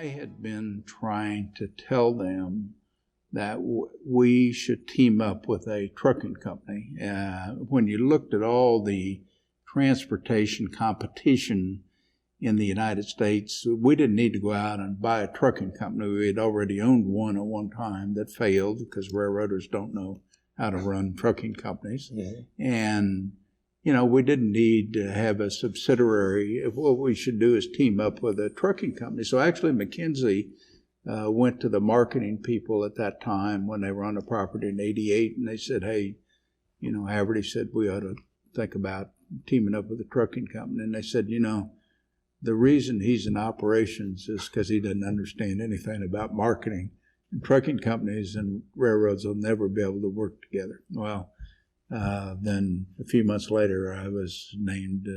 I had been trying to tell them that we should team up with a trucking company. When you looked at all the transportation competition in the United States, we didn't need to go out and buy a trucking company. We had already owned one at one time that failed because railroaders don't know how to run trucking companies. Mm-hmm. And, you know, we didn't need to have a subsidiary. What we should do is team up with a trucking company. So actually McKinsey went to the marketing people at that time when they were on the property in '88, and they said, hey, you know, Haverty said we ought to think about teaming up with a trucking company. And they said, you know, the reason he's in operations is because he doesn't understand anything about marketing. And trucking companies and railroads will never be able to work together. Well, then a few months later, I was named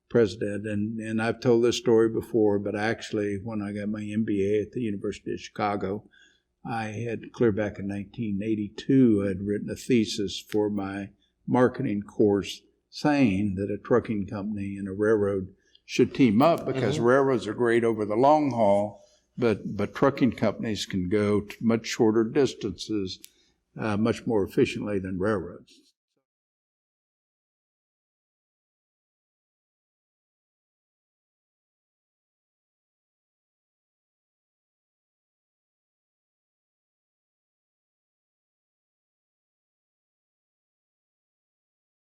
president. And I've told this story before, but actually, when I got my MBA at the University of Chicago, I had, clear back in 1982, I'd written a thesis for my marketing course saying that a trucking company and a railroad should team up because mm-hmm. railroads are great over the long haul, but trucking companies can go to much shorter distances much more efficiently than railroads.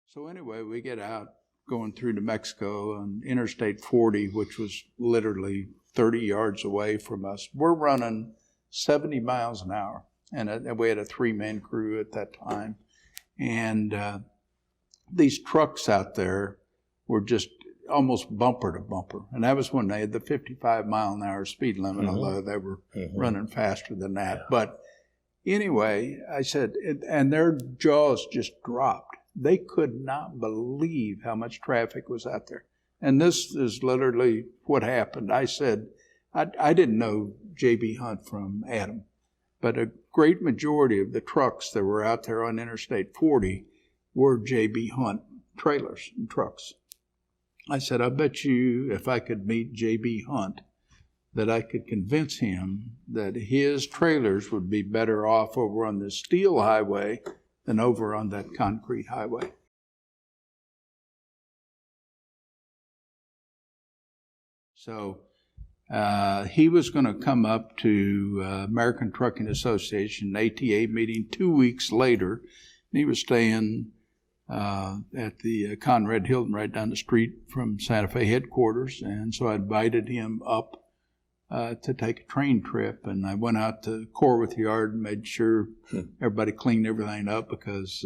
So anyway, we get out going through New Mexico on Interstate 40, which was literally 30 yards away from us. We're running 70 miles an hour, and we had a 3-man crew at that time. And these trucks out there were just almost bumper to bumper. And that was when they had the 55-mile-an-hour speed limit, mm-hmm. although they were mm-hmm. running faster than that. Yeah. But anyway, I said, and their jaws just dropped. They could not believe how much traffic was out there. And this is literally what happened. I said, I didn't know J.B. Hunt from Adam, but a great majority of the trucks that were out there on Interstate 40 were J.B. Hunt trailers and trucks. I said, I bet you if I could meet J.B. Hunt, that I could convince him that his trailers would be better off over on the steel highway than over on that concrete highway. So he was going to come up to American Trucking Association, ATA meeting 2 weeks later, and he was staying at the Conrad Hilton right down the street from Santa Fe headquarters, and so I invited him up to take a train trip, and I went out to Corwith Yard and made sure everybody cleaned everything up because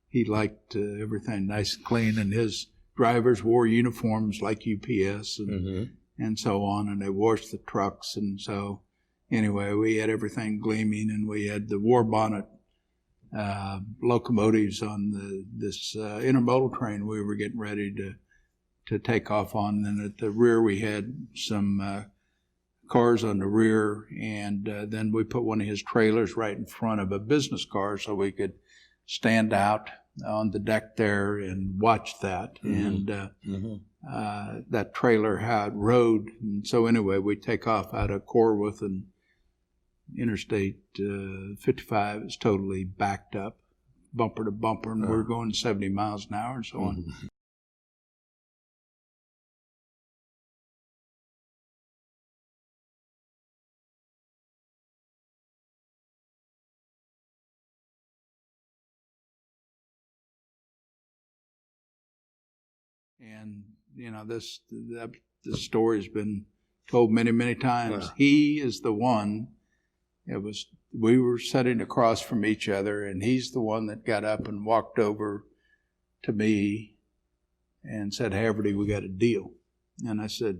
he liked everything nice and clean, and his drivers wore uniforms like UPS and so on, and they washed the trucks, and so anyway, we had everything gleaming, and we had the war bonnet locomotives on this intermodal train we were getting ready to take off on, and at the rear we had some cars on the rear, and then we put one of his trailers right in front of a business car so we could stand out on the deck there and watch that. Mm-hmm. And that trailer had rode. And so anyway, we take off out of Corwith, and Interstate 55 is totally backed up, bumper to bumper, and we're going 70 miles an hour and so on. Mm-hmm. And, you know, this story has been told many, many times. Wow. He is the one, we were sitting across from each other, and he's the one that got up and walked over to me and said, Haverty, we got a deal. And I said,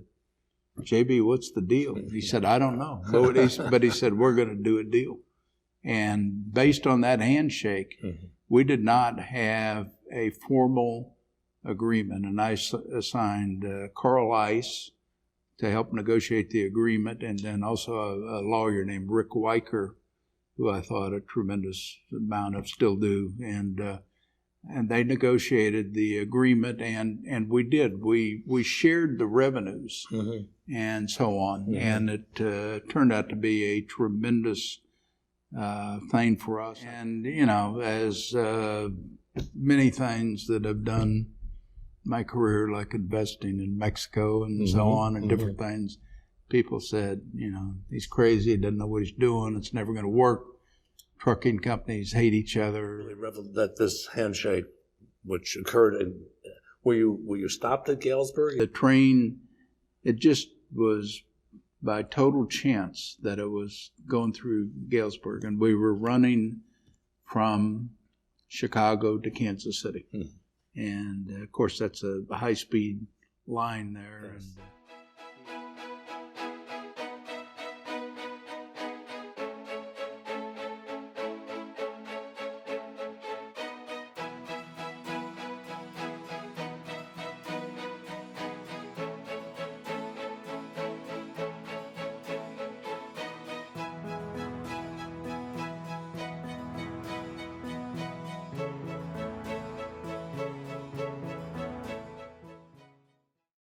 JB, what's the deal? He said, I don't know. But he said, we're going to do a deal. And based on that handshake, we did not have a formal agreement, and I assigned Carl Ice to help negotiate the agreement, and then also a lawyer named Rick Weicker, who I thought a tremendous amount of, still do, and they negotiated the agreement, and we did. We shared the revenues and so on. Mm-hmm. And it turned out to be a tremendous thing for us. And, you know, as many things that I've done my career, like investing in Mexico and so on, and different things, people said, you know, he's crazy, he doesn't know what he's doing, it's never going to work. Trucking companies hate each other. Really reveled that this handshake, which occurred in, were you stopped at Galesburg? The train, it just was by total chance that it was going through Galesburg, and we were running from Chicago to Kansas City. And of course, that's a high-speed line there. Yes. And